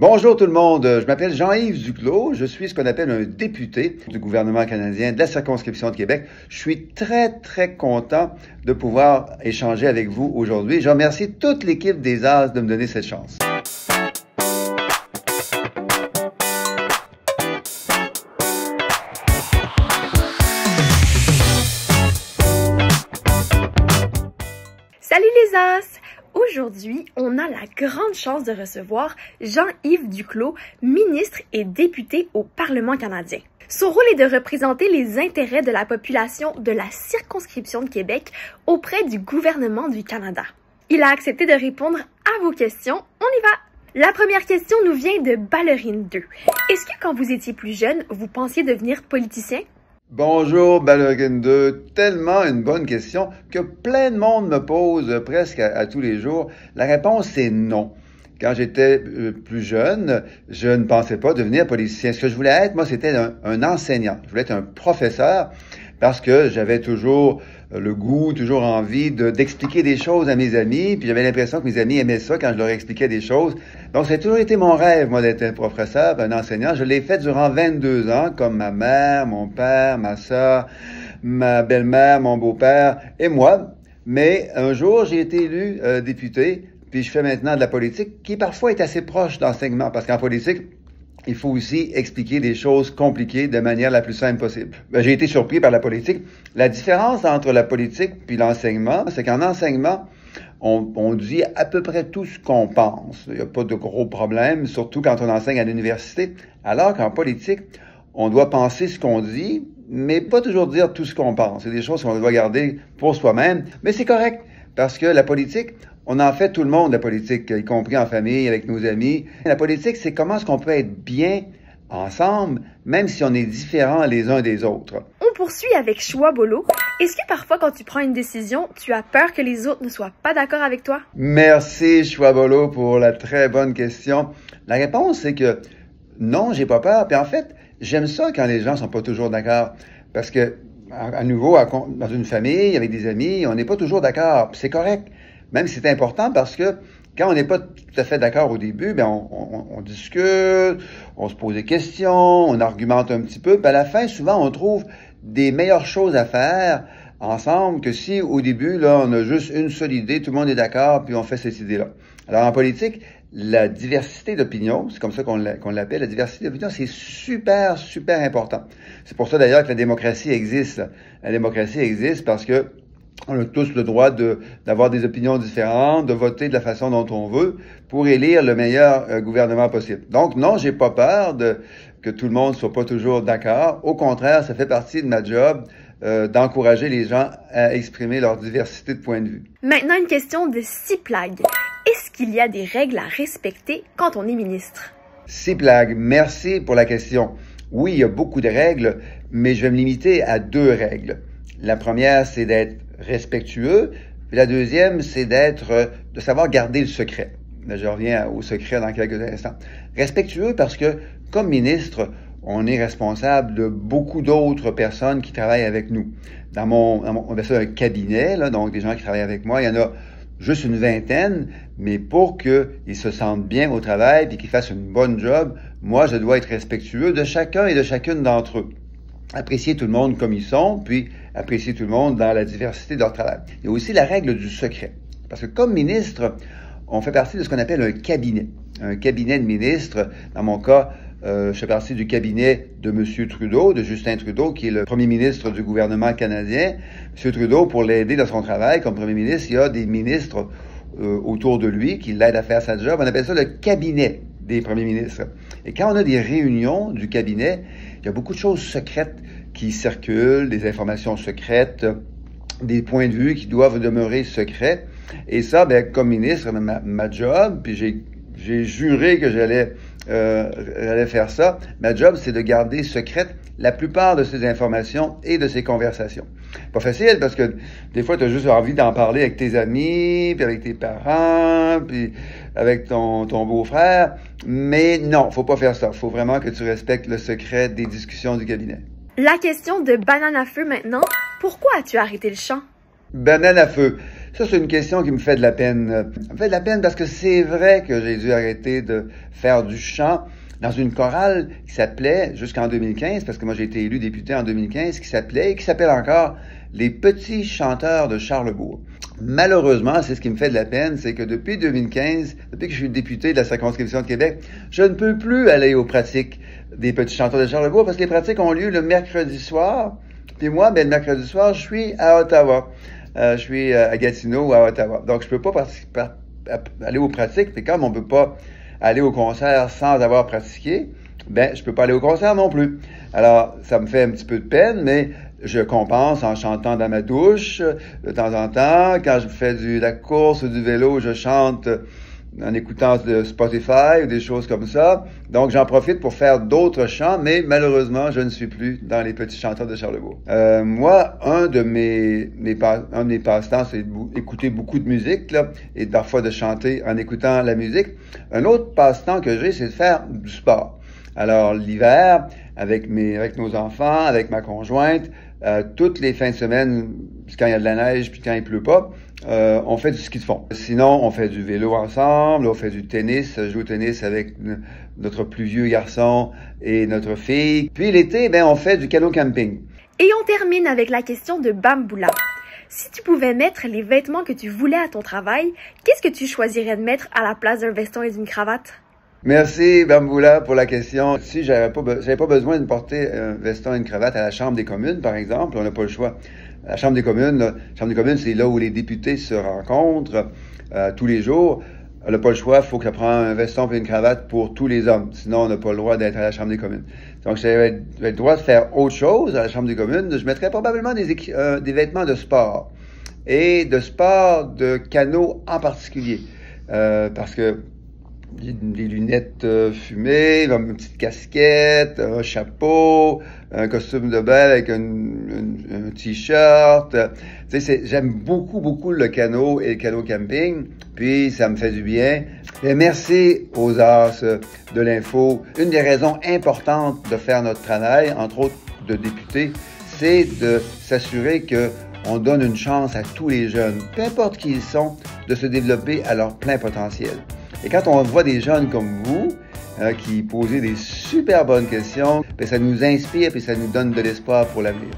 Bonjour tout le monde, je m'appelle Jean-Yves Duclos, je suis ce qu'on appelle un député du gouvernement canadien de la circonscription de Québec. Je suis très content de pouvoir échanger avec vous aujourd'hui. Je remercie toute l'équipe des As de me donner cette chance. Salut les As! Aujourd'hui, on a la grande chance de recevoir Jean-Yves Duclos, ministre et député au Parlement canadien. Son rôle est de représenter les intérêts de la population de la circonscription de Québec auprès du gouvernement du Canada. Il a accepté de répondre à vos questions. On y va! La première question nous vient de Ballerine 2. Est-ce que quand vous étiez plus jeune, vous pensiez devenir politicien? Bonjour Ballerine 2, tellement une bonne question que plein de monde me pose presque à tous les jours. La réponse est non. Quand j'étais plus jeune, je ne pensais pas devenir politicien. Ce que je voulais être, moi, c'était un enseignant. Je voulais être un professeur parce que j'avais toujours le goût, toujours envie d'expliquer des choses à mes amis. Puis j'avais l'impression que mes amis aimaient ça quand je leur expliquais des choses. Donc, ça a toujours été mon rêve, moi, d'être un professeur, un enseignant. Je l'ai fait durant 22 ans, comme ma mère, mon père, ma sœur, ma belle-mère, mon beau-père et moi. Mais un jour, j'ai été élu député. Puis je fais maintenant de la politique qui parfois est assez proche d'enseignement parce qu'en politique, il faut aussi expliquer des choses compliquées de manière la plus simple possible. J'ai été surpris par la politique. La différence entre la politique puis l'enseignement, c'est qu'en enseignement, on dit à peu près tout ce qu'on pense. Il n'y a pas de gros problèmes, surtout quand on enseigne à l'université. Alors qu'en politique, on doit penser ce qu'on dit, mais pas toujours dire tout ce qu'on pense. C'est des choses qu'on doit garder pour soi-même. Mais c'est correct, parce que la politique, on en fait tout le monde, la politique, y compris en famille, avec nos amis. La politique, c'est comment est-ce qu'on peut être bien ensemble, même si on est différents les uns des autres. On poursuit avec Chouabolo. Est-ce que parfois, quand tu prends une décision, tu as peur que les autres ne soient pas d'accord avec toi? Merci, Chouabolo, pour la très bonne question. La réponse, c'est que non, j'ai pas peur. Puis en fait, j'aime ça quand les gens sont pas toujours d'accord. Parce que, à nouveau, dans une famille, avec des amis, on n'est pas toujours d'accord. C'est correct. Même si c'est important parce que quand on n'est pas tout à fait d'accord au début, ben on discute, on se pose des questions, on argumente un petit peu. Puis à la fin, souvent, on trouve des meilleures choses à faire ensemble que si au début, là, on a juste une seule idée, tout le monde est d'accord, puis on fait cette idée-là. Alors en politique, la diversité d'opinion, c'est comme ça qu'on l'appelle, la diversité d'opinion, c'est super important. C'est pour ça d'ailleurs que la démocratie existe. La démocratie existe parce que on a tous le droit d'avoir des opinions différentes, de voter de la façon dont on veut pour élire le meilleur gouvernement possible. Donc, non, j'ai pas peur que tout le monde soit pas toujours d'accord. Au contraire, ça fait partie de ma job d'encourager les gens à exprimer leur diversité de points de vue. Maintenant, une question de CIPLAG. Est-ce qu'il y a des règles à respecter quand on est ministre? CIPLAG, merci pour la question. Oui, il y a beaucoup de règles, mais je vais me limiter à 2 règles. La première, c'est d'être respectueux. Puis la deuxième, c'est de savoir garder le secret. Là, je reviens au secret dans quelques instants. Respectueux parce que, comme ministre, on est responsable de beaucoup d'autres personnes qui travaillent avec nous. On appelle ça un cabinet, là, donc des gens qui travaillent avec moi, il y en a juste une vingtaine, mais pour qu'ils se sentent bien au travail et qu'ils fassent une bonne job, moi, je dois être respectueux de chacun et de chacune d'entre eux. Apprécier tout le monde comme ils sont, puis apprécier tout le monde dans la diversité de leur travail. Il y a aussi la règle du secret. Parce que comme ministre, on fait partie de ce qu'on appelle un cabinet. Un cabinet de ministres. Dans mon cas, je fais partie du cabinet de M. Trudeau, de Justin Trudeau, qui est le premier ministre du gouvernement canadien. M. Trudeau, pour l'aider dans son travail comme premier ministre, il y a des ministres autour de lui qui l'aident à faire sa job. On appelle ça le cabinet des premiers ministres. Et quand on a des réunions du cabinet, il y a beaucoup de choses secrètes qui circulent, des informations secrètes, des points de vue qui doivent demeurer secrets. Et ça, ben, comme ministre, ma job, puis j'ai juré que j'allais faire ça. Ma job, c'est de garder secrète la plupart de ces informations et de ces conversations. Pas facile parce que des fois, tu as juste envie d'en parler avec tes amis, puis avec tes parents, puis avec ton beau-frère. Mais non, faut pas faire ça. Faut vraiment que tu respectes le secret des discussions du cabinet. La question de Banane à feu maintenant. Pourquoi as-tu arrêté le chant? Banane à feu. Ça, c'est une question qui me fait de la peine. Ça me fait de la peine parce que c'est vrai que j'ai dû arrêter de faire du chant dans une chorale qui s'appelait, jusqu'en 2015, parce que moi j'ai été élu député en 2015, qui s'appelait et qui s'appelle encore les Petits Chanteurs de Charlesbourg. Malheureusement, c'est ce qui me fait de la peine, c'est que depuis 2015, depuis que je suis député de la circonscription de Québec, je ne peux plus aller aux pratiques des Petits Chanteurs de Charlesbourg parce que les pratiques ont lieu le mercredi soir. Puis moi, le mercredi soir, je suis à Ottawa. Je suis à Gatineau ou à Ottawa. Donc, je peux pas aller aux pratiques. Puis comme on peut pas aller au concert sans avoir pratiqué, ben, je peux pas aller au concert non plus. Alors, ça me fait un petit peu de peine, mais je compense en chantant dans ma douche de temps en temps. Quand je fais de la course ou du vélo, je chante en écoutant de Spotify ou des choses comme ça. Donc, j'en profite pour faire d'autres chants, mais malheureusement, je ne suis plus dans les Petits Chanteurs de Charlesbourg. Moi, un de mes passe-temps, c'est d'écouter beaucoup de musique, là, et parfois de chanter en écoutant la musique. Un autre passe-temps que j'ai, c'est de faire du sport. Alors, l'hiver, avec nos enfants, avec ma conjointe, toutes les fins de semaine, quand il y a de la neige puis quand il pleut pas, on fait du ski de fond. Sinon, on fait du vélo ensemble, on fait du tennis. Je joue au tennis avec notre plus vieux garçon et notre fille. Puis l'été, ben, on fait du canot camping. Et on termine avec la question de Bamboula. Si tu pouvais mettre les vêtements que tu voulais à ton travail, qu'est-ce que tu choisirais de mettre à la place d'un veston et d'une cravate? Merci, Bamboula, pour la question. Si j'avais pas besoin de porter un veston et une cravate à la Chambre des communes, par exemple, on n'a pas le choix. La Chambre des communes, c'est là où les députés se rencontrent tous les jours. On n'a pas le choix, il faut que ça prenne un veston et une cravate pour tous les hommes. Sinon, on n'a pas le droit d'être à la Chambre des communes. Donc, j'avais le droit de faire autre chose à la Chambre des communes. Je mettrais probablement des vêtements de sport. Et de sport de canot en particulier. Parce que des lunettes fumées, une petite casquette, un chapeau, un costume de bain avec un t-shirt. Tu sais, j'aime beaucoup le canot et le canot camping, puis ça me fait du bien. Et merci aux As de l'info. Une des raisons importantes de faire notre travail, entre autres de député, c'est de s'assurer que on donne une chance à tous les jeunes, peu importe qui ils sont, de se développer à leur plein potentiel. Et quand on voit des jeunes comme vous, qui posent des super bonnes questions, ça nous inspire et ça nous donne de l'espoir pour l'avenir.